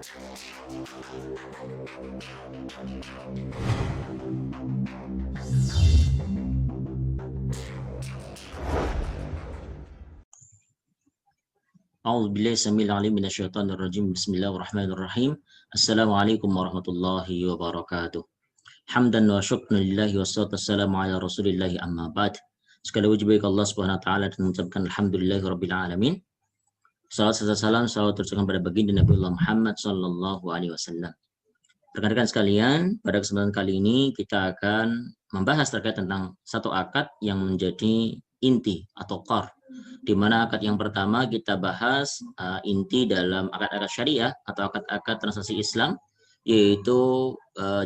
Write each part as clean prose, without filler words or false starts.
A'udzubillahi samil alim minasyaitonir rajim. Bismillahirrahmanirrahim. Assalamualaikum warahmatullahi wabarakatuh. Hamdan wa syukran lillahi wassalatu wassalamu ala rasulillahi amma ba'd. Sekali lagi baik Allah Subhanahu wa taala dan mengucapkan alhamdulillahi rabbil alamin. Salam selalu tercurahkan pada baginda Nabi Allah Muhammad sallallahu alaihi wasallam. Rekan-rekan sekalian, pada kesempatan kali ini kita akan membahas terkait tentang satu akad yang menjadi inti atau core, di mana akad yang pertama kita bahas inti dalam akad-akad syariah atau akad-akad transaksi Islam, yaitu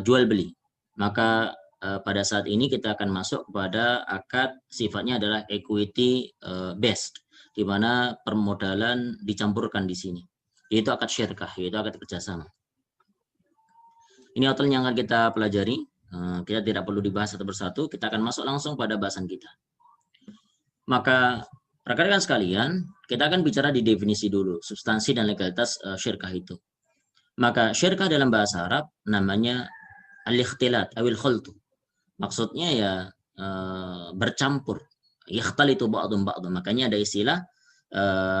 jual beli. Maka pada saat ini kita akan masuk kepada akad sifatnya adalah equity based, di mana permodalan dicampurkan di sini, yaitu akad syirkah, yaitu akad kerjasama. Ini outline yang akan kita pelajari. Kita tidak perlu dibahas satu persatu, kita akan masuk langsung pada bahasan kita. Maka rekan-rekan sekalian, kita akan bicara di definisi dulu, substansi dan legalitas syirkah itu. Maka syirkah dalam bahasa Arab namanya al-ikhtilat awil khultu. Maksudnya ya bercampur. Yakhtalitu ba'dun ba'dun. Makanya ada istilah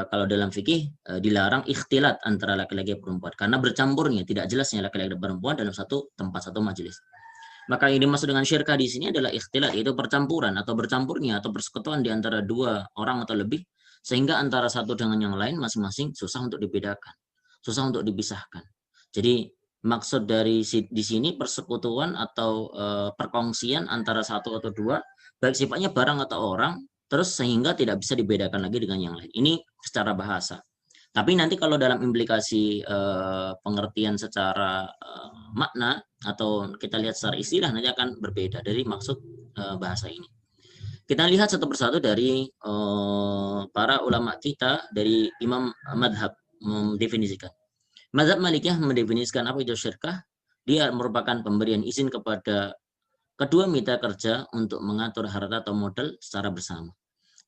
kalau dalam fikih dilarang ikhtilat antara laki-laki dan perempuan karena bercampurnya, tidak jelasnya laki-laki dan perempuan dalam satu tempat, satu majelis. Maka yang dimaksud dengan syirkah di sini adalah ikhtilat, yaitu percampuran atau bercampurnya atau persekutuan di antara dua orang atau lebih, sehingga antara satu dengan yang lain masing-masing susah untuk dibedakan, susah untuk dipisahkan. Jadi maksud dari di sini persekutuan atau perkongsian antara satu atau dua, baik sifatnya barang atau orang, terus sehingga tidak bisa dibedakan lagi dengan yang lain. Ini secara bahasa. Tapi nanti kalau dalam implikasi pengertian secara makna atau kita lihat secara istilah nanti akan berbeda dari maksud bahasa ini. Kita lihat satu persatu dari para ulama kita, dari Imam Madhab mendefinisikan. Mazhab Malikiyah mendefinisikan apa itu syirkah. Dia merupakan pemberian izin kepada kedua mitra kerja untuk mengatur harta atau modal secara bersama.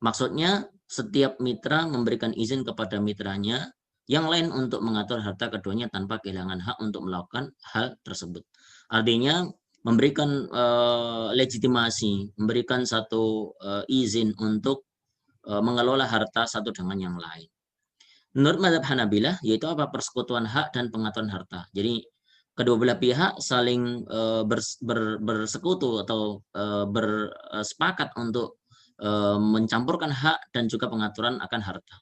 Maksudnya setiap mitra memberikan izin kepada mitranya yang lain untuk mengatur harta keduanya tanpa kehilangan hak untuk melakukan hal tersebut. Artinya memberikan legitimasi, memberikan satu izin untuk mengelola harta satu dengan yang lain. Menurut mazhab Hanabilah, yaitu apa? Persekutuan hak dan pengaturan harta. Jadi kedua belah pihak saling bersekutu atau bersepakat untuk mencampurkan hak dan juga pengaturan akan harta.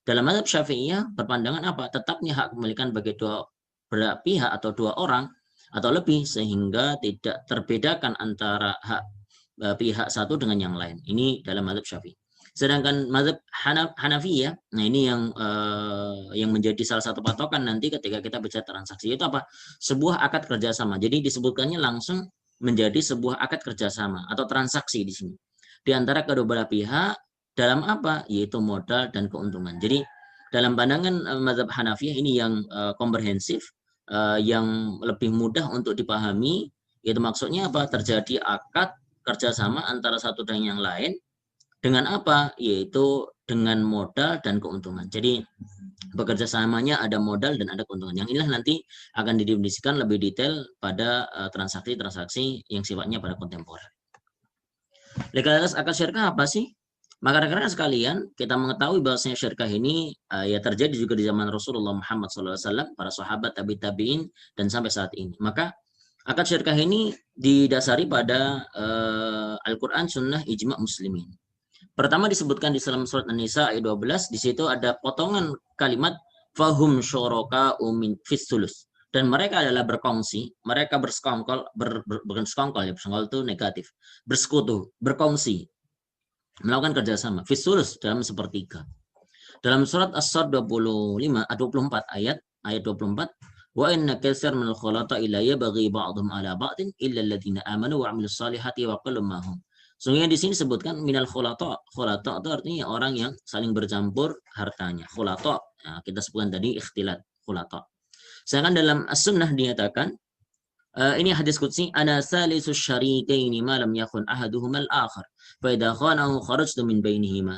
Dalam mazhab Syafi'iyah berpandangan apa? Tetapnya hak kepemilikan bagi dua belah pihak atau dua orang atau lebih, sehingga tidak terbedakan antara hak pihak satu dengan yang lain. Ini dalam mazhab Syafi'i. Sedangkan mazhab Hanafiyah, nah ini yang menjadi salah satu patokan nanti ketika kita bicara transaksi, itu apa? Sebuah akad kerjasama. Jadi disebutkannya langsung menjadi sebuah akad kerjasama atau transaksi di sini di antara kedua belah pihak dalam apa? Yaitu modal dan keuntungan. Jadi dalam pandangan mazhab Hanafiyah ini yang komprehensif, yang lebih mudah untuk dipahami, yaitu maksudnya apa? Terjadi akad kerjasama antara satu dan yang lain dengan apa? Yaitu dengan modal dan keuntungan. Jadi bekerja samanya ada modal dan ada keuntungan. Yang inilah nanti akan didefinisikan lebih detail pada transaksi-transaksi yang sifatnya pada kontemporer. Legalitas akad syirkah apa sih? Maka rekan-rekan sekalian, kita mengetahui bahwasanya syirkah ini ya terjadi juga di zaman Rasulullah Muhammad SAW, para sahabat, tabi'in, dan sampai saat ini. Maka akad syirkah ini didasari pada Al-Quran, Sunnah, Ijma' Muslimin. Pertama disebutkan di dalam surat An-Nisa ayat 12, di situ ada potongan kalimat fahum syuraka min fis sulus. Dan mereka adalah berkongsi, mereka bersekongkol, bukan sekongkol ya, bersekongkol itu negatif, bersekutu, berkongsi, melakukan kerjasama, fis sulus dalam sepertiga. Dalam surat As-Sad 24 ayat 24, wa inna katsir min al-khulata ila yabghi ba'dhum ala ba'din illa alladziina aamanu wa 'amilus salihati wa qallum ma hum. Sungguhnya di sini disebutkan minal khulata. Khulata itu artinya orang yang saling bercampur hartanya. Khulata, nah, kita sebutkan tadi ikhtilat, khulata. Sedangkan dalam as-sunnah dinyatakan, ini hadis qudsi, ana salisus syarikaini ma lam yakun ahaduhuma al-akhar fa idza khanahu kharajtu min bainihima.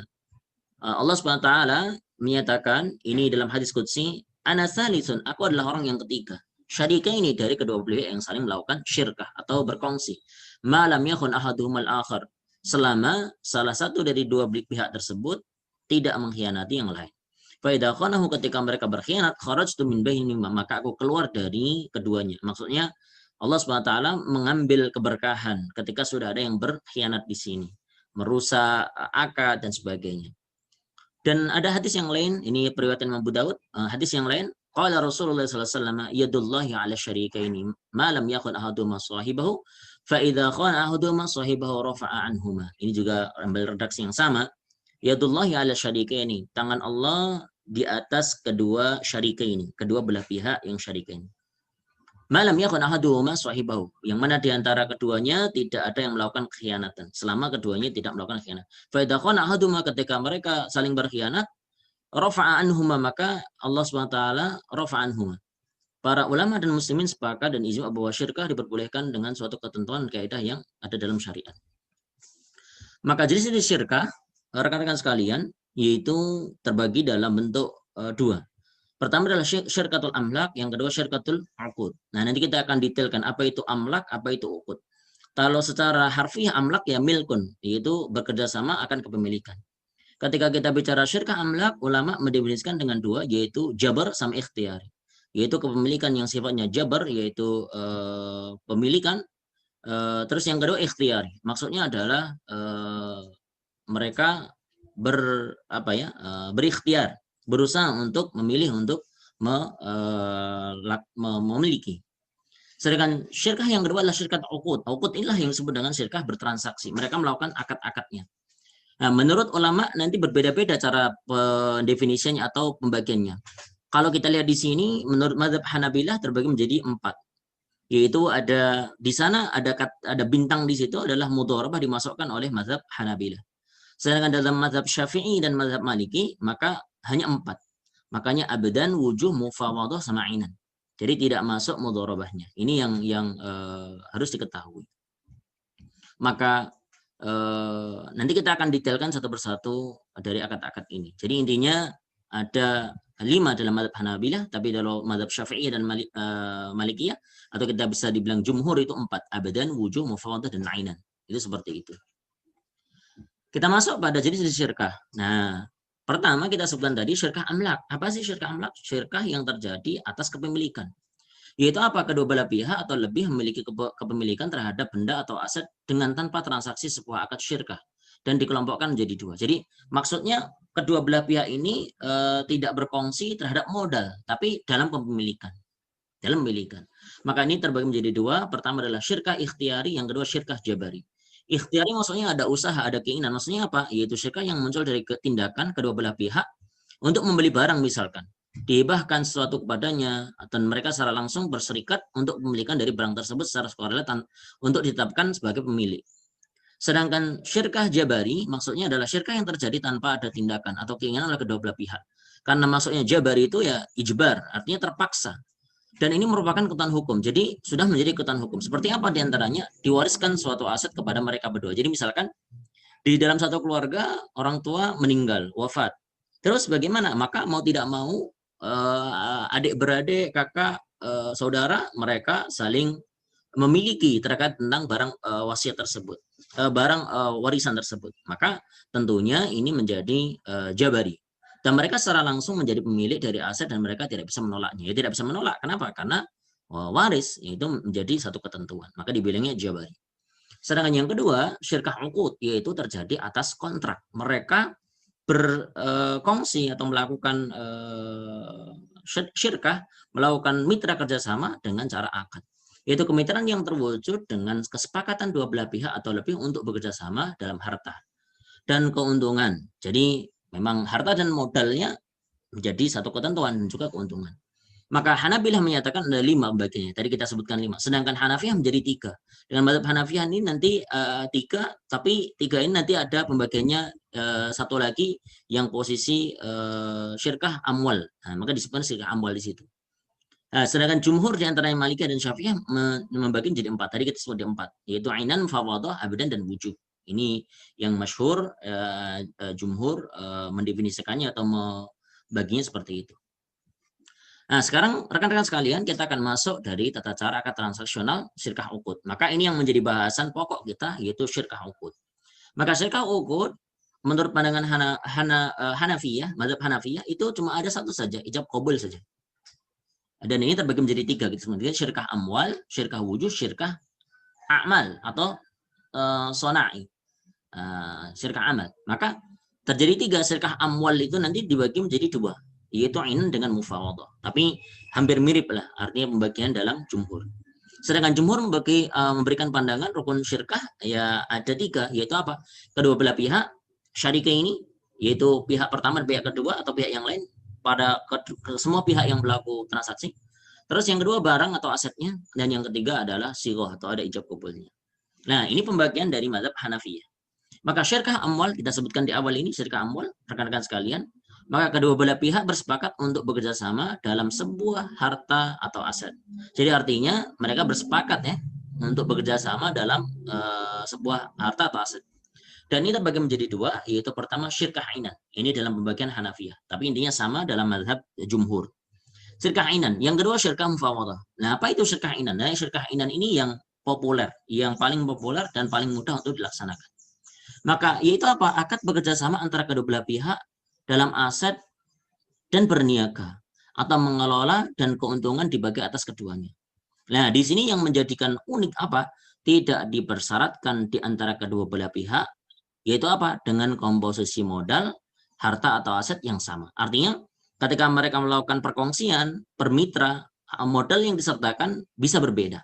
Allah Subhanahu wa taala menyatakan ini dalam hadis qudsi, Ana salisun, aku adalah orang yang ketiga. Syarika ini dari kedua belah pihak yang saling melakukan syirkah atau berkongsi. Malam yakun ahaduhumal akhar. Selama salah satu dari dua belah pihak tersebut tidak mengkhianati yang lain. Fa khanahu, ketika mereka berkhianat, kharajtu min bainihim, maka aku keluar dari keduanya. Maksudnya Allah SWT mengambil keberkahan ketika sudah ada yang berkhianat di sini, merusak akad dan sebagainya. Dan ada hadis yang lain, ini periwayatan Abu Daud, hadis yang lain, qala Rasulullah sallallahu alaihi wasallam, yadullahi 'ala syarikaini ma lam yakun ahaduhuma sahibahu fa idza khana ahaduhuma sahibahu rafa'a anhuma. Ini juga ambil redaksi yang sama. Yadullahi 'ala syarikaini, tangan Allah di atas kedua syarikaini, kedua belah pihak yang syarikaini. Malam yakun ahaduhuma sahibahu, yang mana di antara keduanya tidak ada yang melakukan khianatan, selama keduanya tidak melakukan khianat. Fa idza khana ahaduhuma, ketika mereka saling berkhianat, rafa'a anhuma, maka Allah SWT rafa'a anhuma. Para ulama dan muslimin sepakat dan ijma' bahwa syirkah diperbolehkan dengan suatu ketentuan kaidah yang ada dalam syariat. Maka jenis-jenis syirkah, rekan-rekan sekalian, yaitu terbagi dalam bentuk dua. Pertama adalah syirkatul amlak, yang kedua syirkatul uqud. Nah, nanti kita akan detailkan apa itu amlak, apa itu uqud. Kalau secara harfiah amlak ya milkun, yaitu bekerja sama akan kepemilikan. Ketika kita bicara syirkah amlak, ulama mendefinisikan dengan dua, yaitu jabar sama ikhtiar. Yaitu kepemilikan yang sifatnya jabar, yaitu pemilikan. Terus yang kedua ikhtiar. Maksudnya adalah mereka berikhtiar, berusaha untuk memilih untuk memiliki. Sedangkan syirkah yang kedua adalah syirkat uqud. Uqud inilah yang disebut dengan syirkah bertransaksi. Mereka melakukan akad-akadnya. Nah, menurut ulama nanti berbeda-beda cara pendefinisiannya atau pembagiannya. Kalau kita lihat di sini, menurut mazhab Hanabilah terbagi menjadi 4. Yaitu ada di sana ada bintang di situ adalah mudharabah dimasukkan oleh mazhab Hanabilah. Sedangkan dalam mazhab Syafi'i dan mazhab Maliki maka hanya 4. Makanya abdan, wujuh, mufawadah sama inan. Jadi tidak masuk mudharabahnya. Ini yang harus diketahui. Maka nanti kita akan detailkan satu persatu dari akad-akad ini. Jadi intinya ada 5 dalam mazhab Hanabilah, tapi dalam mazhab Syafi'i dan Malikiyah, atau kita bisa dibilang jumhur itu 4, abadan, wujuh, mufawadah, dan ainan. Itu seperti itu. Kita masuk pada jenis syirkah. Nah, pertama kita sebutkan tadi syirkah amlak. Apa sih syirkah amlak? Syirkah yang terjadi atas kepemilikan. Yaitu apa? Kedua belah pihak atau lebih memiliki kepemilikan terhadap benda atau aset dengan tanpa transaksi sebuah akad syirkah, dan dikelompokkan menjadi 2. Jadi maksudnya kedua belah pihak ini tidak berkongsi terhadap modal, tapi dalam kepemilikan. Dalam pemilikan. Maka ini terbagi menjadi 2. Pertama adalah syirkah ikhtiari, yang kedua syirkah jabari. Ikhtiari maksudnya ada usaha, ada keinginan. Maksudnya apa? Yaitu syirkah yang muncul dari tindakan kedua belah pihak untuk membeli barang misalkan. Dihibahkan sesuatu kepadanya, dan mereka secara langsung berserikat untuk pemilikan dari barang tersebut secara sukarela untuk ditetapkan sebagai pemilik. Sedangkan syirkah jabari maksudnya adalah syirkah yang terjadi tanpa ada tindakan atau keinginan oleh kedua belah pihak. Karena maksudnya jabari itu ya ijbar, artinya terpaksa. Dan ini merupakan ketentuan hukum. Jadi sudah menjadi ketentuan hukum. Seperti apa diantaranya? Diwariskan suatu aset kepada mereka berdua. Jadi misalkan di dalam satu keluarga orang tua meninggal, wafat. Terus bagaimana? Maka mau tidak mau adik-beradik, kakak, saudara mereka saling memiliki terkait tentang barang wasiat tersebut, barang warisan tersebut. Maka tentunya ini menjadi jabari. Dan mereka secara langsung menjadi pemilik dari aset dan mereka tidak bisa menolaknya. Ya, tidak bisa menolak. Kenapa? Karena waris itu menjadi satu ketentuan. Maka dibilangnya jabari. Sedangkan yang kedua, syirkah uqud, yaitu terjadi atas kontrak. Mereka berkongsi atau melakukan syirkah, melakukan mitra kerjasama dengan cara akad. Yaitu kemitraan yang terwujud dengan kesepakatan dua belah pihak atau lebih untuk bekerjasama dalam harta dan keuntungan. Jadi memang harta dan modalnya menjadi satu ketentuan dan juga keuntungan. Maka Hanabilah menyatakan ada 5 bagiannya. Tadi kita sebutkan 5. Sedangkan Hanafiyah menjadi 3. Dengan mazhab Hanafiyah ini nanti 3, tapi 3 ini nanti ada pembagiannya satu lagi yang posisi syirkah amwal. Nah, maka disebutkan syirkah amwal di situ. Nah, sedangkan jumhur di antara Malikiyah dan Syafi'iyah membagi menjadi 4. Tadi kita sebut 4, yaitu ainan, fawadah, abadan, dan wujub. Ini yang masyhur jumhur mendefinisikannya atau membaginya seperti itu. Nah, sekarang rekan-rekan sekalian, kita akan masuk dari tata cara akad transaksional syirkah uqud. Maka ini yang menjadi bahasan pokok kita, yaitu syirkah uqud. Maka syirkah uqud, menurut pandangan Hanafiyah, mazhab Hanafiyah, itu cuma ada satu saja, ijab qabul saja. Dan ini terbagi menjadi tiga, gitu. Sebenarnya syirkah amwal, syirkah wujud, syirkah amal, atau sona'i, syirkah amal. Maka terjadi tiga. Syirkah amwal itu nanti dibagi menjadi dua, yaitu inan dengan mufawadah. Tapi hampir mirip lah, artinya pembagian dalam jumhur. Sedangkan jumhur memberikan pandangan rukun syirkah ya ada tiga, yaitu apa? Kedua belah pihak syarika ini, yaitu pihak pertama dan pihak kedua atau pihak yang lain pada semua pihak yang berlaku transaksi. Terus yang kedua barang atau asetnya, dan yang ketiga adalah sighah atau ada ijab kabulnya. Nah, ini pembagian dari mazhab Hanafiyah. Maka syirkah amwal kita sebutkan di awal ini, syirkah amwal, rekan-rekan sekalian, maka kedua belah pihak bersepakat untuk bekerja sama dalam sebuah harta atau aset. Jadi artinya mereka bersepakat ya untuk bekerja sama dalam sebuah harta atau aset. Dan ini terbagi menjadi dua, yaitu pertama syirkah inan. Ini dalam pembagian Hanafiyah, tapi intinya sama dalam mazhab jumhur. Syirkah inan. Yang kedua syirkah mufawadah. Nah, apa itu syirkah inan? Nah, syirkah inan ini yang populer, yang paling populer dan paling mudah untuk dilaksanakan. Maka yaitu apa? Akad bekerja sama antara kedua belah pihak dalam aset dan berniaga atau mengelola dan keuntungan dibagi atas keduanya. Nah, di sini yang menjadikan unik apa? Tidak dipersyaratkan di antara kedua belah pihak, yaitu apa? Dengan komposisi modal, harta atau aset yang sama. Artinya, ketika mereka melakukan perkongsian, permitra, modal yang disertakan bisa berbeda.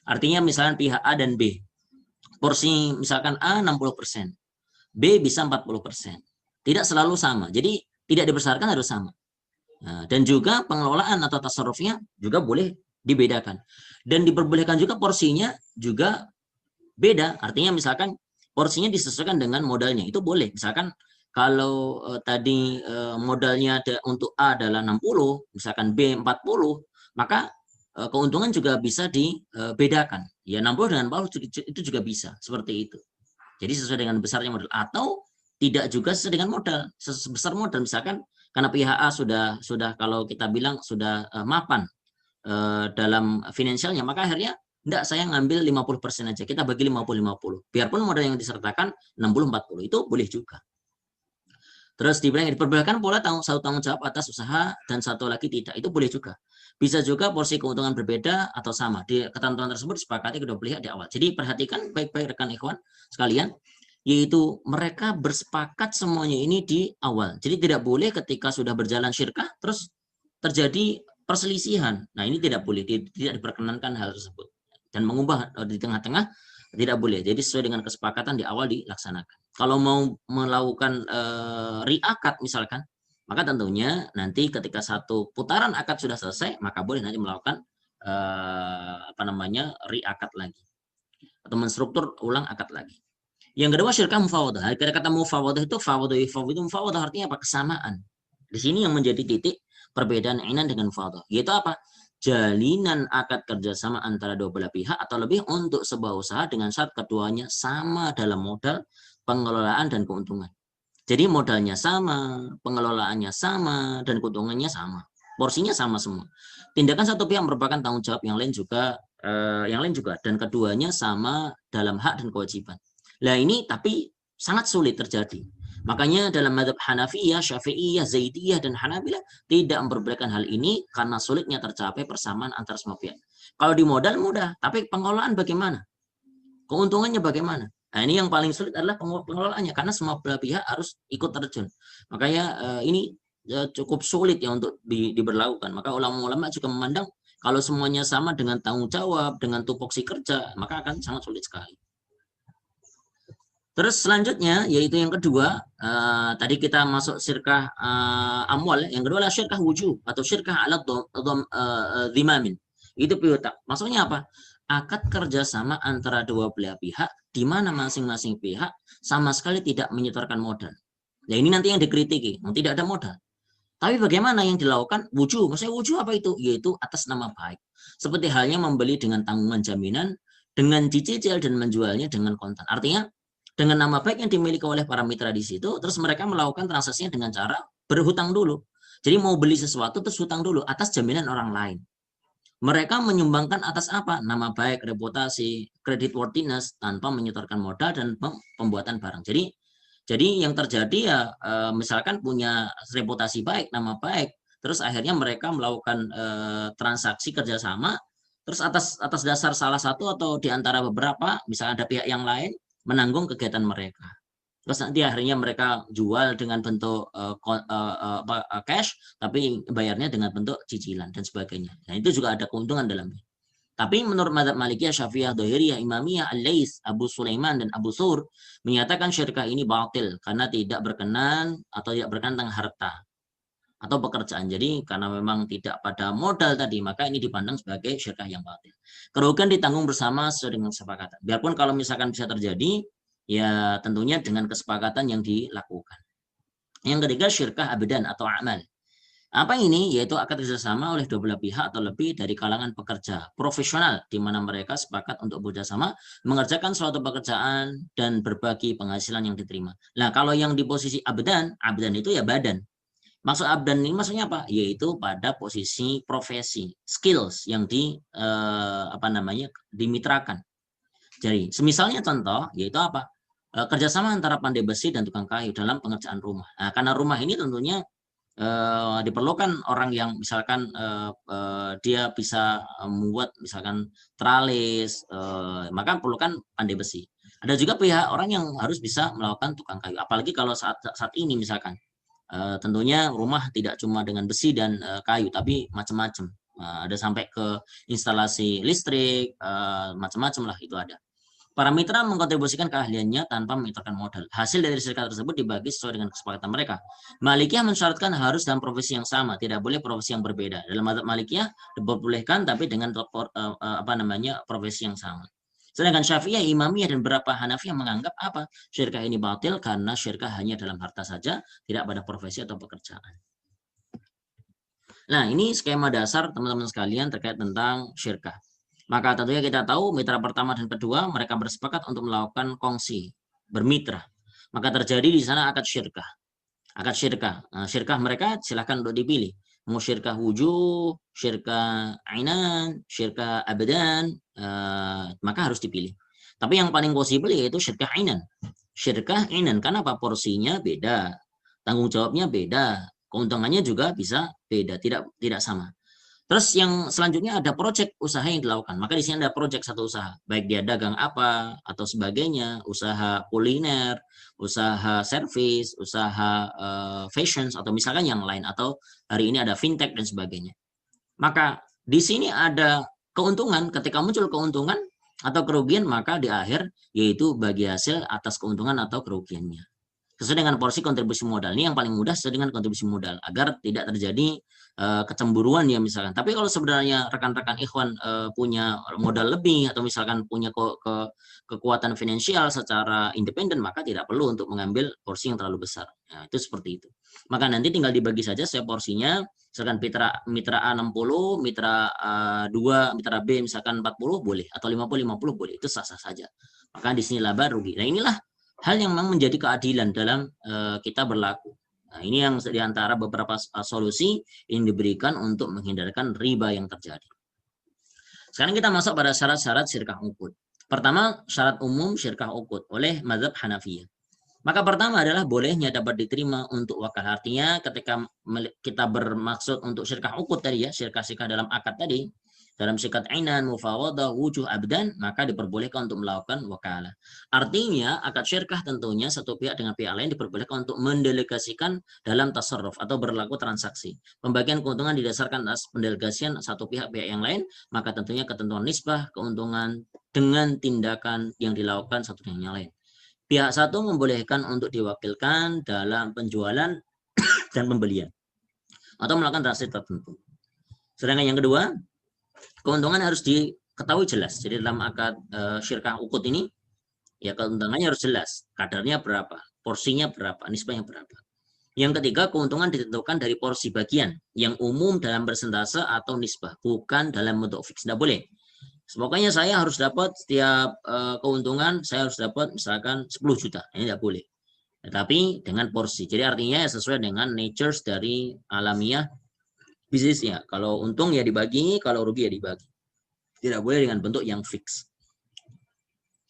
Artinya misalnya pihak A dan B, porsi misalkan A 60%, B bisa 40%. Tidak selalu sama. Jadi tidak dipersyaratkan harus sama. Nah, dan juga pengelolaan atau tasarrufnya juga boleh dibedakan. Dan diperbolehkan juga porsinya juga beda. Artinya misalkan porsinya disesuaikan dengan modalnya. Itu boleh. Misalkan kalau tadi modalnya untuk A adalah 60, misalkan B 40, maka keuntungan juga bisa dibedakan. Ya 60 dengan 40 itu juga bisa. Seperti itu. Jadi sesuai dengan besarnya modal. Atau tidak juga sesuai dengan modal. Sebesar modal. Misalkan karena pihak A sudah kalau kita bilang sudah mapan dalam finansialnya, maka akhirnya enggak, saya ngambil 50% aja, kita bagi 50-50. Biarpun modal yang disertakan 60-40, itu boleh juga. Terus diperbolehkan pula satu tanggung jawab atas usaha dan satu lagi tidak, itu boleh juga. Bisa juga porsi keuntungan berbeda atau sama. Di ketentuan tersebut disepakati kedua pihak di awal. Jadi perhatikan baik-baik rekan ikhwan sekalian, yaitu mereka bersepakat semuanya ini di awal. Jadi tidak boleh ketika sudah berjalan syirkah terus terjadi perselisihan. Nah, ini tidak boleh, tidak diperkenankan hal tersebut. Dan mengubah di tengah-tengah tidak boleh. Jadi sesuai dengan kesepakatan di awal dilaksanakan. Kalau mau melakukan re-akad misalkan, maka tentunya nanti ketika satu putaran akad sudah selesai, maka boleh nanti melakukan re-akad lagi atau menstruktur ulang akad lagi. Yang kedua syirkah mufawadah. Kata mufawadah itu mufawadah artinya apa? Kesamaan. Di sini yang menjadi titik perbedaan inan dengan mufawadah, yaitu apa? Jalinan akad kerjasama antara dua belah pihak atau lebih untuk sebuah usaha dengan syarat keduanya sama dalam modal, pengelolaan, dan keuntungan. Jadi modalnya sama, pengelolaannya sama, dan keuntungannya sama. Porsinya sama semua. Tindakan satu pihak merupakan tanggung jawab yang lain juga, dan keduanya sama dalam hak dan kewajiban. Nah ini tapi sangat sulit terjadi. Makanya dalam mazhab Hanafiyah, Syafi'iyah, Zaidiyah, dan Hanabilah tidak memperbolehkan hal ini karena sulitnya tercapai persamaan antara semua pihak. Kalau di modal mudah, tapi pengelolaan bagaimana? Keuntungannya bagaimana? Nah ini yang paling sulit adalah pengelolaannya karena semua belah pihak harus ikut terjun. Makanya ini cukup sulit ya untuk diberlakukan. Maka ulama-ulama juga memandang kalau semuanya sama dengan tanggung jawab, dengan tupoksi kerja, maka akan sangat sulit sekali. Terus selanjutnya yaitu yang kedua, tadi kita masuk syirkah amwal, yang kedua adalah syirkah wujub atau syirkah ala dhimamin. Itu piutang. Maksudnya apa? Akad kerjasama antara dua belah pihak di mana masing-masing pihak sama sekali tidak menyetorkan modal. Nah ini nanti yang dikritiki, tidak ada modal. Tapi bagaimana yang dilakukan? Wujub. Maksudnya wujub apa itu? Yaitu atas nama baik. Seperti halnya membeli dengan tanggungan jaminan, dengan dicicil dan menjualnya dengan kontan. Artinya dengan nama baik yang dimiliki oleh para mitra di situ, terus mereka melakukan transaksinya dengan cara berhutang dulu. Jadi mau beli sesuatu terus hutang dulu atas jaminan orang lain. Mereka menyumbangkan atas apa? Nama baik, reputasi, creditworthiness tanpa menyetorkan modal dan pembuatan barang. Jadi yang terjadi ya misalkan punya reputasi baik, nama baik, terus akhirnya mereka melakukan transaksi kerjasama, terus atas dasar salah satu atau di antara beberapa, misalnya ada pihak yang lain menanggung kegiatan mereka. Terus nanti akhirnya mereka jual dengan bentuk cash, tapi bayarnya dengan bentuk cicilan dan sebagainya. Nah itu juga ada keuntungan dalamnya. Tapi menurut madzhab Malikiyah, Syafi'iyah, Dhahiriyah, Imamiyah, Al-Laits, Abu Sulaiman dan Abu Thur menyatakan syirkah ini batil karena tidak berkenan atau tidak berkenan tentang harta atau pekerjaan. Jadi karena memang tidak pada modal tadi, maka ini dipandang sebagai syirkah yang batil. Kerugian ditanggung bersama sesuai dengan kesepakatan. Biarpun kalau misalkan bisa terjadi, ya tentunya dengan kesepakatan yang dilakukan. Yang ketiga, syirkah abadan atau amal. Apa ini? Yaitu akad kerjasama oleh dua belah pihak atau lebih dari kalangan pekerja profesional, di mana mereka sepakat untuk bekerjasama mengerjakan suatu pekerjaan dan berbagi penghasilan yang diterima. Nah, kalau yang di posisi abadan itu ya badan. Maksud abdan ini maksudnya apa? Yaitu pada posisi profesi, skills yang dimitrakan. Jadi, semisalnya contoh, yaitu apa? Kerjasama antara pandai besi dan tukang kayu dalam pengerjaan rumah. Nah, karena rumah ini tentunya diperlukan orang yang misalkan dia bisa membuat misalkan tralis, maka perlukan pandai besi. Ada juga pihak orang yang harus bisa melakukan tukang kayu. Apalagi kalau saat ini misalkan tentunya rumah tidak cuma dengan besi dan kayu, tapi macam-macam. Ada sampai ke instalasi listrik, macam-macam lah itu ada. Para mitra mengkontribusikan keahliannya tanpa menyetorkan modal. Hasil dari serikat tersebut dibagi sesuai dengan kesepakatan mereka. Malikiyah mensyaratkan harus dalam profesi yang sama, tidak boleh profesi yang berbeda. Dalam madzhab Malikiyah diperbolehkan tapi dengan profesi yang sama. Sedangkan Syafi'iyah, Imamiyah dan beberapa Hanafiyah menganggap apa? Syirkah ini batil karena syirkah hanya dalam harta saja, tidak pada profesi atau pekerjaan. Nah, ini skema dasar teman-teman sekalian terkait tentang syirkah. Maka tentunya kita tahu mitra pertama dan kedua mereka bersepakat untuk melakukan kongsi, bermitra. Maka terjadi di sana akad syirkah. Akad syirkah. Nah, syirkah mereka silahkan untuk dipilih. Mau syirkah wujuh, syirkah ainan, syirkah abadan, maka harus dipilih. Tapi yang paling possible yaitu syirkah ainan. Syirkah ainan, karena apa? Porsinya beda, tanggung jawabnya beda, keuntungannya juga bisa beda, tidak sama. Terus yang selanjutnya ada proyek usaha yang dilakukan. Maka di sini ada proyek satu usaha, baik dia dagang apa atau sebagainya, usaha kuliner, usaha servis, usaha fashion atau misalkan yang lain, atau hari ini ada fintech dan sebagainya. Maka di sini ada keuntungan, ketika muncul keuntungan atau kerugian, maka di akhir yaitu bagi hasil atas keuntungan atau kerugiannya. Sesuai dengan porsi kontribusi modal. Ini yang paling mudah sesuai dengan kontribusi modal agar tidak terjadi kecemburuan ya misalkan. Tapi kalau sebenarnya rekan-rekan ikhwan punya modal lebih atau misalkan punya kekuatan finansial secara independen, maka tidak perlu untuk mengambil porsi yang terlalu besar. Nah, itu seperti itu. Maka nanti tinggal dibagi saja saya porsinya. Misalkan mitra A 60, mitra 2, mitra B misalkan 40 boleh, atau 50 boleh. Itu sah-sah saja. Maka di sini laba rugi. Nah, inilah hal yang memang menjadi keadilan dalam kita berlaku. Nah, ini yang diantara beberapa solusi yang diberikan untuk menghindarkan riba yang terjadi. Sekarang kita masuk pada syarat-syarat syirkah uqud. Pertama, syarat umum syirkah uqud oleh mazhab Hanafiyah. Maka pertama adalah bolehnya dapat diterima untuk wakal. Artinya ketika kita bermaksud untuk syirkah uqud tadi ya, syirkah dalam akad tadi, dalam sikat ainan, mufawadah, wujuh, abdan, maka diperbolehkan untuk melakukan wakalah. Artinya akad syirkah tentunya satu pihak dengan pihak lain diperbolehkan untuk mendelegasikan dalam tasarruf atau berlaku transaksi. Pembagian keuntungan didasarkan atas pendelegasian satu pihak yang lain, maka tentunya ketentuan nisbah keuntungan dengan tindakan yang dilakukan satu dengan yang lain. Pihak satu membolehkan untuk diwakilkan dalam penjualan dan pembelian atau melakukan transaksi tertentu. Sedangkan yang kedua, keuntungan harus diketahui jelas. Jadi dalam akad syirkah uqud ini, ya keuntungannya harus jelas. Kadarnya berapa, porsinya berapa, nisbahnya berapa. Yang ketiga, keuntungan ditentukan dari porsi bagian yang umum dalam persentase atau nisbah, bukan dalam bentuk fix. Tidak boleh. Pokoknya saya harus dapat setiap keuntungan, saya harus dapat misalkan 10 juta. Ini tidak boleh. Tetapi dengan porsi. Jadi artinya sesuai dengan nature dari alamiah bisnisnya. Kalau untung ya dibagi, kalau rugi ya dibagi. Tidak boleh dengan bentuk yang fix.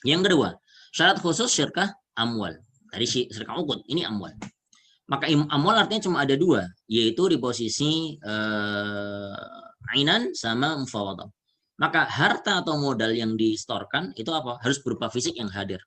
Yang kedua, syarat khusus syirkah amwal. Dari syirkah ukut, ini amwal. Maka amwal artinya cuma ada dua, yaitu di posisi ainan sama mufawadah. Maka harta atau modal yang distorkan itu apa? Harus berupa fisik yang hadir.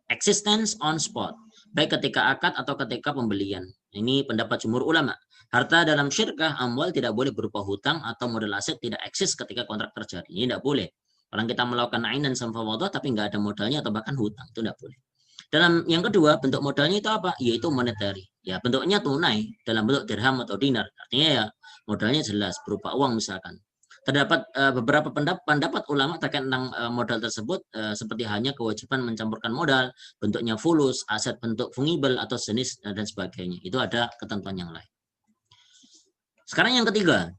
Existence on spot, baik ketika akad atau ketika pembelian. Ini pendapat jumhur ulama. Harta dalam syirkah amwal tidak boleh berupa hutang atau modal aset tidak eksis ketika kontrak terjadi. Ini tidak boleh. Orang kita melakukan ainan sama mufawadah tapi nggak ada modalnya atau bahkan hutang, itu tidak boleh. Dalam yang kedua, bentuk modalnya itu apa? Yaitu monetary. Ya, bentuknya tunai dalam bentuk dirham atau dinar. Artinya ya modalnya jelas berupa uang misalkan. Terdapat beberapa pendapat ulama terkait tentang modal tersebut seperti hanya kewajiban mencampurkan modal, bentuknya fulus, aset bentuk fungible atau jenis dan sebagainya. Itu ada ketentuan yang lain. Sekarang yang ketiga,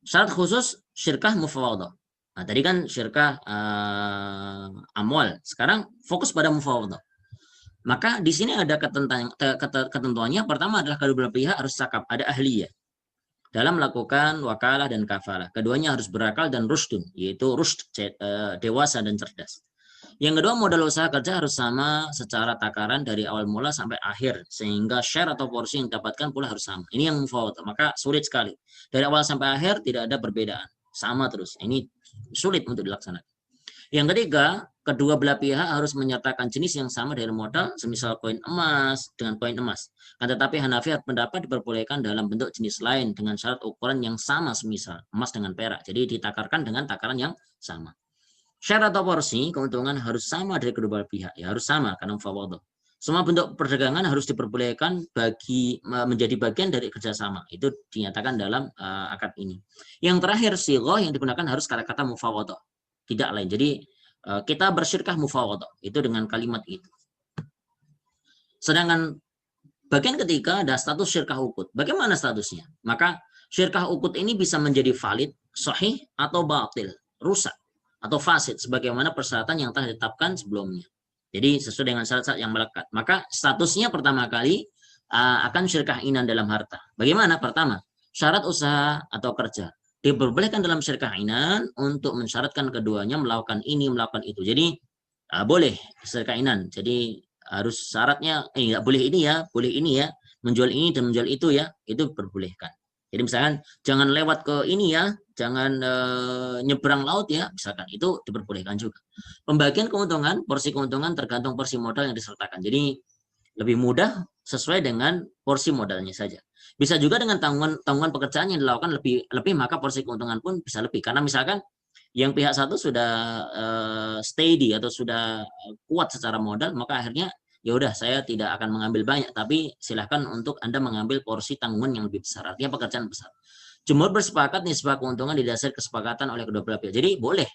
syarat khusus syirkah mufawadah. Nah, tadi kan syirkah amwal. Sekarang fokus pada mufawadah. Maka di sini ada ketentuannya. Pertama adalah kedua belah pihak harus cakap, ada ahliyah dalam melakukan wakalah dan kafalah. Keduanya harus berakal dan rushdun, yaitu rushd, dewasa dan cerdas. Yang kedua, modal usaha kerja harus sama secara takaran dari awal mula sampai akhir, sehingga share atau porsi yang didapatkan pula harus sama. Ini yang mufawadah, maka sulit sekali. Dari awal sampai akhir tidak ada perbedaan, sama terus. Ini sulit untuk dilaksanakan. Yang ketiga, kedua belah pihak harus menyertakan jenis yang sama dari modal, semisal koin emas dengan koin emas. Tetapi Hanafi pendapat diperbolehkan dalam bentuk jenis lain dengan syarat ukuran yang sama, semisal emas dengan perak. Jadi ditakarkan dengan takaran yang sama. Share atau porsi keuntungan harus sama dari kedua belah pihak, ya harus sama karena mufawadah. Semua bentuk perdagangan harus diperbolehkan menjadi bagian dari kerjasama. Itu dinyatakan dalam akad ini. Yang terakhir, sighah yang digunakan harus kata-kata mufawadah, tidak lain. Jadi kita bersyirkah mufawadah itu dengan kalimat itu. Sedangkan bagian ketiga ada status syirkah ukut. Bagaimana statusnya? Maka syirkah ukut ini bisa menjadi valid, sahih atau batil, rusak atau fasid sebagaimana persyaratan yang telah ditetapkan sebelumnya. Jadi sesuai dengan syarat-syarat yang melekat. Maka statusnya pertama kali akan syirkah inan dalam harta. Bagaimana? Pertama, syarat usaha atau kerja diperbolehkan dalam syirkah inan untuk mensyaratkan keduanya melakukan ini, melakukan itu. Jadi boleh syirkah inan. Jadi harus syaratnya nggak boleh ini ya, boleh ini ya, menjual ini dan menjual itu ya, itu diperbolehkan. Jadi misalkan jangan lewat ke ini ya, jangan nyebrang laut ya, misalkan itu diperbolehkan juga. Pembagian keuntungan, porsi keuntungan tergantung porsi modal yang disertakan. Jadi lebih mudah sesuai dengan porsi modalnya saja. Bisa juga dengan tanggungan pekerjaan yang dilakukan lebih maka porsi keuntungan pun bisa lebih. Karena misalkan yang pihak satu sudah steady atau sudah kuat secara modal, maka akhirnya ya udah saya tidak akan mengambil banyak, tapi silahkan untuk Anda mengambil porsi tanggungan yang lebih besar, artinya pekerjaan besar. Jumhur bersepakat nisbah keuntungan didasari kesepakatan oleh kedua belah pihak. Jadi boleh,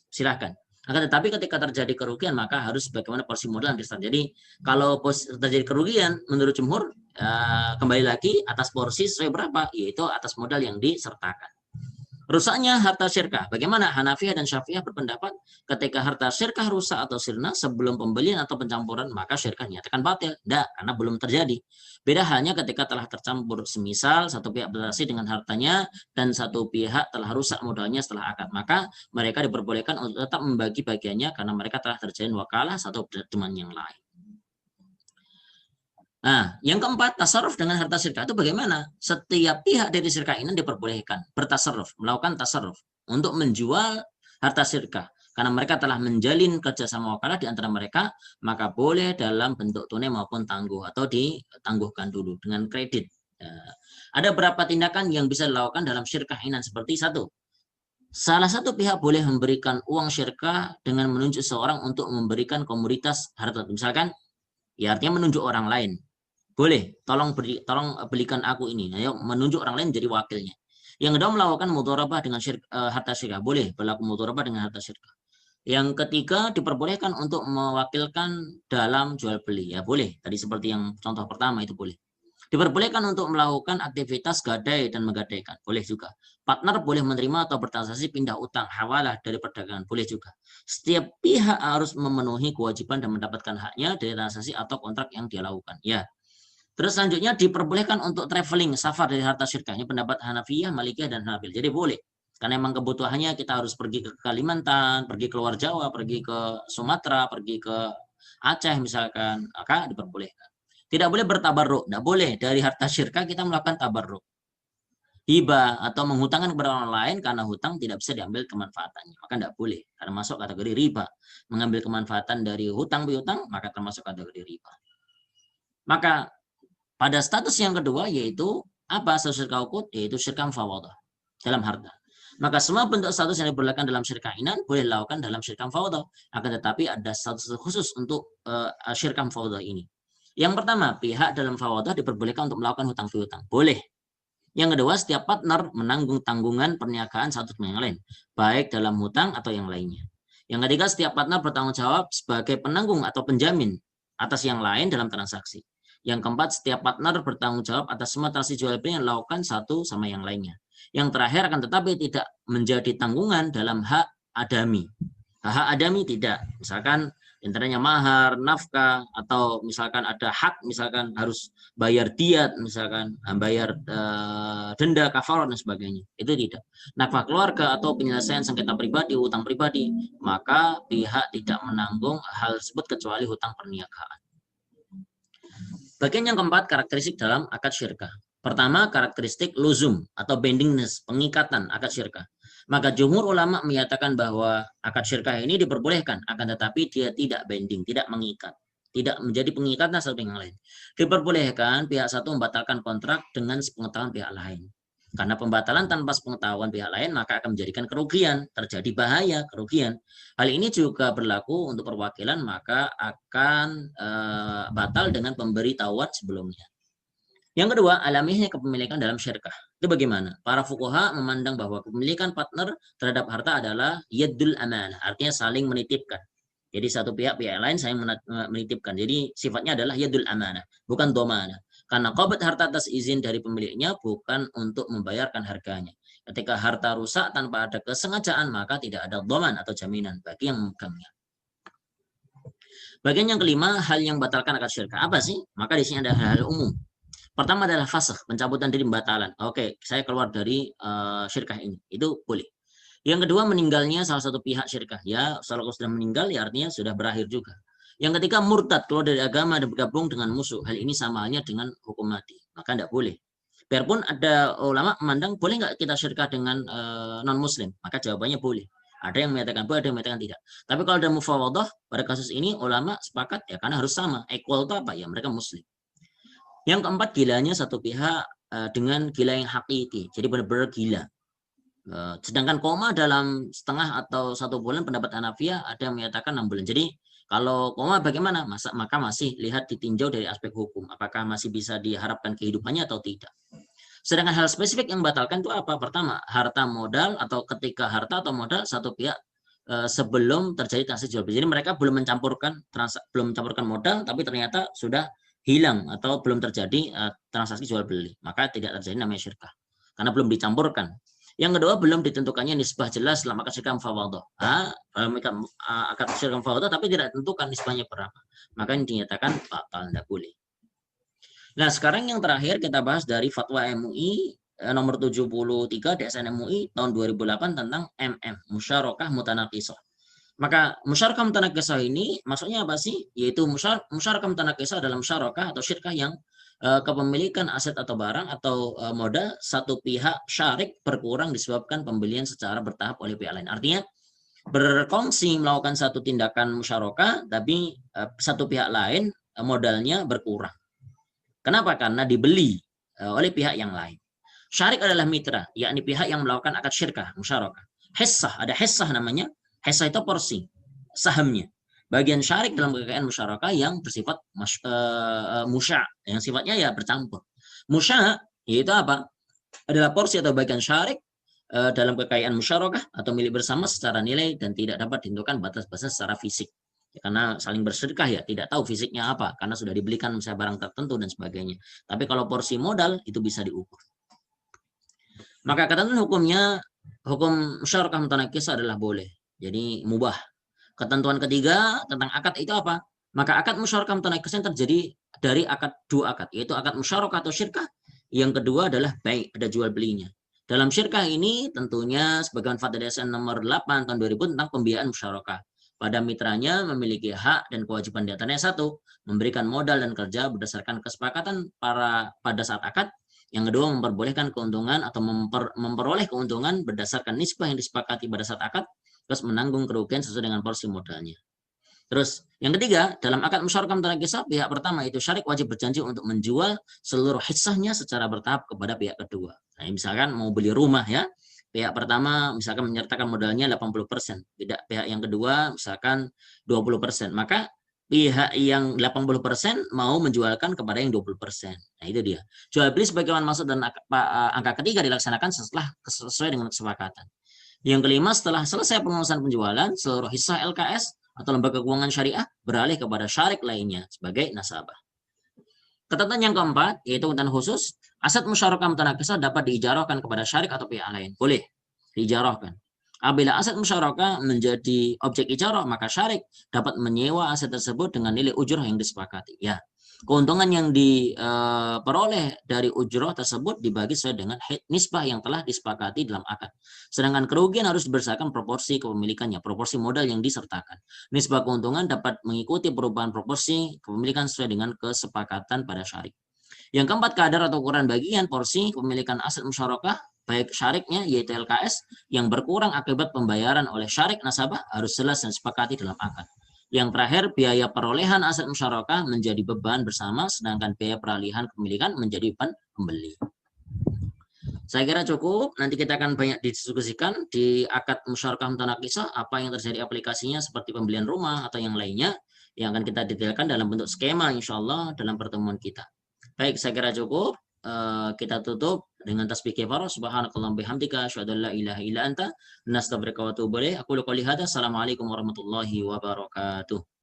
silahkan. Akan tetapi ketika terjadi kerugian maka harus bagaimana porsi modal yang disertakan. Jadi kalau terjadi kerugian menurut jumhur kembali lagi atas porsi sesuai berapa, yaitu atas modal yang disertakan. Rusaknya harta syirkah. Bagaimana? Hanafiyah dan Syafi'iyah berpendapat ketika harta syirkah rusak atau sirna sebelum pembelian atau pencampuran, maka syirkah nyatakan batil. Tidak, karena belum terjadi. Beda halnya ketika telah tercampur, semisal satu pihak bertransaksi dengan hartanya dan satu pihak telah rusak modalnya setelah akad. Maka mereka diperbolehkan untuk tetap membagi bagiannya karena mereka telah terjalin wakalah satu dengan yang lain. Nah, yang keempat, tasarruf dengan harta syirkah itu bagaimana? Setiap pihak dari syirkah ini diperbolehkan bertasarruf, melakukan tasarruf untuk menjual harta syirkah. Karena mereka telah menjalin kerjasama wakalah di antara mereka, maka boleh dalam bentuk tunai maupun tangguh atau ditangguhkan dulu dengan kredit. Ada beberapa tindakan yang bisa dilakukan dalam syirkah inan seperti satu. Salah satu pihak boleh memberikan uang syirkah dengan menunjuk seorang untuk memberikan komoditas harta. Misalkan, ya artinya menunjuk orang lain. Boleh, tolong belikan aku ini. Ayo menunjuk orang lain jadi wakilnya. Yang kedua melakukan mudharabah dengan harta syirkah. Boleh berlaku mudharabah dengan harta syirkah. Yang ketiga diperbolehkan untuk mewakilkan dalam jual beli. Ya boleh. Tadi seperti yang contoh pertama itu boleh. Diperbolehkan untuk melakukan aktivitas gadai dan menggadaikan, boleh juga. Partner boleh menerima atau bertransaksi pindah utang, hawalah dari perdagangan, boleh juga. Setiap pihak harus memenuhi kewajiban dan mendapatkan haknya dari transaksi atau kontrak yang dia lakukan. Ya. Terus selanjutnya diperbolehkan untuk traveling, safar dari harta syirkah. Ini pendapat Hanafiyah, Malikiyah, dan Hanabil. Jadi boleh. Karena memang kebutuhannya kita harus pergi ke Kalimantan, pergi ke luar Jawa, pergi ke Sumatera, pergi ke Aceh misalkan, maka diperbolehkan. Tidak boleh bertabarruk, tidak boleh dari harta syirkah kita melakukan tabarruk. Hibah atau menghutangkan kepada orang lain karena hutang tidak bisa diambil kemanfaatannya, maka tidak boleh karena masuk kategori riba. Mengambil kemanfaatan dari hutang piutang maka termasuk kategori riba. Maka pada status yang kedua yaitu apa? Status syirkah ukut yaitu syirkah mufawadah dalam harta. Maka semua bentuk status yang diperbolehkan dalam syirkah inan boleh dilakukan dalam syirkah mufawadah. Akan tetapi ada status khusus untuk syirkah mufawadah ini. Yang pertama, pihak dalam mufawadah diperbolehkan untuk melakukan hutang piutang. Boleh. Yang kedua, setiap partner menanggung tanggungan perniagaan satu sama yang lain, baik dalam hutang atau yang lainnya. Yang ketiga, setiap partner bertanggung jawab sebagai penanggung atau penjamin atas yang lain dalam transaksi. Yang keempat, setiap partner bertanggung jawab atas semua transaksi jual beli yang dilakukan satu sama yang lainnya. Yang terakhir, akan tetapi tidak menjadi tanggungan dalam hak adami. Hak adami tidak. Misalkan antaranya mahar, nafkah, atau misalkan ada hak, misalkan harus bayar diat, misalkan bayar denda, kafarat, dan sebagainya. Itu tidak. Nafkah keluarga atau penyelesaian sengketa pribadi, hutang pribadi, maka pihak tidak menanggung hal tersebut kecuali hutang perniagaan. Bagian yang keempat, karakteristik dalam akad syirkah. Pertama, karakteristik luzum atau bindingness, pengikatan akad syirkah. Maka jumhur ulama menyatakan bahwa akad syirkah ini diperbolehkan, akan tetapi dia tidak binding, tidak mengikat. Tidak menjadi pengikatan satu dengan lain. Diperbolehkan pihak satu membatalkan kontrak dengan sepengetahuan pihak lain. Karena pembatalan tanpa sepengetahuan pihak lain maka akan menjadikan kerugian, terjadi bahaya, kerugian. Hal ini juga berlaku untuk perwakilan, maka akan batal dengan pemberitahuan sebelumnya. Yang kedua, alamiahnya kepemilikan dalam syirkah. Itu bagaimana? Para fuqaha memandang bahwa kepemilikan partner terhadap harta adalah yadul amanah, artinya saling menitipkan. Jadi satu pihak lain saling menitipkan. Jadi sifatnya adalah yadul amanah, bukan domanah. Karena qabd harta atas izin dari pemiliknya bukan untuk membayarkan harganya. Ketika harta rusak tanpa ada kesengajaan, maka tidak ada doman atau jaminan bagi yang memegangnya. Bagian yang kelima, hal yang batalkan akad syirkah. Apa sih? Maka di sini ada hal-hal umum. Pertama adalah fasakh, pencabutan diri, pembatalan. Oke, saya keluar dari syirkah ini. Itu boleh. Yang kedua, meninggalnya salah satu pihak syirkah. Ya, kalau sudah meninggal, ya artinya sudah berakhir juga. Yang ketiga, murtad, keluar dari agama dan bergabung dengan musuh. Hal ini sama halnya dengan hukum mati. Maka tidak boleh. Biarpun ada ulama memandang, boleh nggak kita syirkah dengan non-muslim? Maka jawabannya boleh. Ada yang menyatakan boleh, ada yang menyatakan tidak. Tapi kalau ada mufawadah, pada kasus ini ulama sepakat ya karena harus sama. Equal itu apa? Ya mereka muslim. Yang keempat, gilanya satu pihak dengan gila yang hakiki. Jadi benar-benar gila. Sedangkan koma dalam setengah atau 1 bulan, pendapat Hanafiyah ada yang menyatakan 6 bulan. Jadi kalau koma bagaimana? Maka masih lihat ditinjau dari aspek hukum. Apakah masih bisa diharapkan kehidupannya atau tidak. Sedangkan hal spesifik yang membatalkan itu apa? Pertama, harta modal atau ketika harta atau modal satu pihak sebelum terjadi transaksi jual beli. Jadi mereka belum mencampurkan modal, tapi ternyata sudah hilang atau belum terjadi transaksi jual beli. Maka tidak terjadi namanya syirkah. Karena belum dicampurkan. Yang kedua, belum ditentukannya nisbah jelas dalam akad syirkah mufawadah. Akad syirkah mufawadah tapi tidak ditentukan nisbahnya berapa. Maka ini dinyatakan batal, tidak boleh. Nah, sekarang yang terakhir kita bahas dari fatwa MUI nomor 73 DSN MUI tahun 2008 tentang musyarakah mutanaqisah. Maka musyarakah mutanaqisah ini maksudnya apa sih? Yaitu musyarakah mutanaqisah dalam musyarakah atau syirkah yang kepemilikan aset atau barang atau modal satu pihak syarik berkurang disebabkan pembelian secara bertahap oleh pihak lain. Artinya berkongsi melakukan satu tindakan musyarakah tapi satu pihak lain modalnya berkurang. Kenapa? Karena dibeli oleh pihak yang lain. Syarik adalah mitra, yakni pihak yang melakukan akad syirkah, musyarakah. Hissah, ada hissah namanya. Hissah itu porsi, sahamnya. Bagian syarik dalam kekayaan musyarakah yang bersifat musya', yang sifatnya ya bercampur. Musya' yaitu apa? Adalah porsi atau bagian syarik dalam kekayaan musyarakah atau milik bersama secara nilai dan tidak dapat ditentukan batas-batas secara fisik. karena saling bersedekah ya, tidak tahu fisiknya apa karena sudah dibelikan misalnya barang tertentu dan sebagainya. Tapi kalau porsi modal itu bisa diukur. Maka ketentuan hukumnya, hukum musyarakah mutanakisah adalah boleh. Jadi mubah. Ketentuan ketiga tentang akad itu apa? Maka akad musyarakah mutanakisah terjadi dari dua akad, yaitu akad musyarakah atau syirkah. Yang kedua adalah baik, ada jual belinya. Dalam syirkah ini tentunya sebagaimana Fatwa DSN nomor 8 tahun 2000 tentang pembiayaan musyarakah. Pada mitranya memiliki hak dan kewajiban di antaranya satu, memberikan modal dan kerja berdasarkan kesepakatan pada saat akad. Yang kedua, memperbolehkan keuntungan atau memperoleh keuntungan berdasarkan nisbah yang disepakati pada saat akad, terus menanggung kerugian sesuai dengan porsi modalnya. Terus yang ketiga, dalam akad musyarakah mutanakisah, pihak pertama itu syarik wajib berjanji untuk menjual seluruh hissahnya secara bertahap kepada pihak kedua. Nah, misalkan mau beli rumah ya, pihak pertama misalkan menyertakan modalnya 80%, pihak yang kedua misalkan 20%, maka pihak yang 80% mau menjualkan kepada yang 20%. Nah, itu dia. Jual beli sebagaimana maksud dan angka ketiga dilaksanakan sesuai dengan kesepakatan. Yang kelima, setelah selesai pengurusan penjualan, seluruh hissah LKS atau lembaga keuangan syariah beralih kepada syarik lainnya sebagai nasabah. Ketentuan yang keempat, yaitu ketentuan khusus, aset musyarakah mutanakisah dapat diijarahkan kepada syarik atau pihak lain. Boleh diijarahkan. Apabila aset musyarakah menjadi objek ijarah, maka syarik dapat menyewa aset tersebut dengan nilai ujrah yang disepakati. Ya, keuntungan yang diperoleh dari ujrah tersebut dibagi sesuai dengan nisbah yang telah disepakati dalam akad. Sedangkan kerugian harus berdasarkan proporsi kepemilikannya, proporsi modal yang disertakan. Nisbah keuntungan dapat mengikuti perubahan proporsi kepemilikan sesuai dengan kesepakatan pada syarik. Yang keempat, kadar atau ukuran bagian porsi kepemilikan aset musyarakah baik syariknya yaitu LKS yang berkurang akibat pembayaran oleh syarik nasabah harus jelas dan disepakati dalam akad. Yang terakhir, biaya perolehan aset musyarakah menjadi beban bersama, sedangkan biaya peralihan kepemilikan menjadi beban pembeli. Saya kira cukup. Nanti kita akan banyak didiskusikan di akad musyarakah mutanakisah, apa yang terjadi aplikasinya seperti pembelian rumah atau yang lainnya, yang akan kita detailkan dalam bentuk skema insya Allah dalam pertemuan kita. Baik, saya kira cukup. Kita tutup dengan tasbih kifarah. Subhanakallahumma bihamdika asyhadu an la ilaha illa anta nastaghfiruka wa atubu ilaik. Aku qouli hadza. Assalamualaikum warahmatullahi wabarakatuh.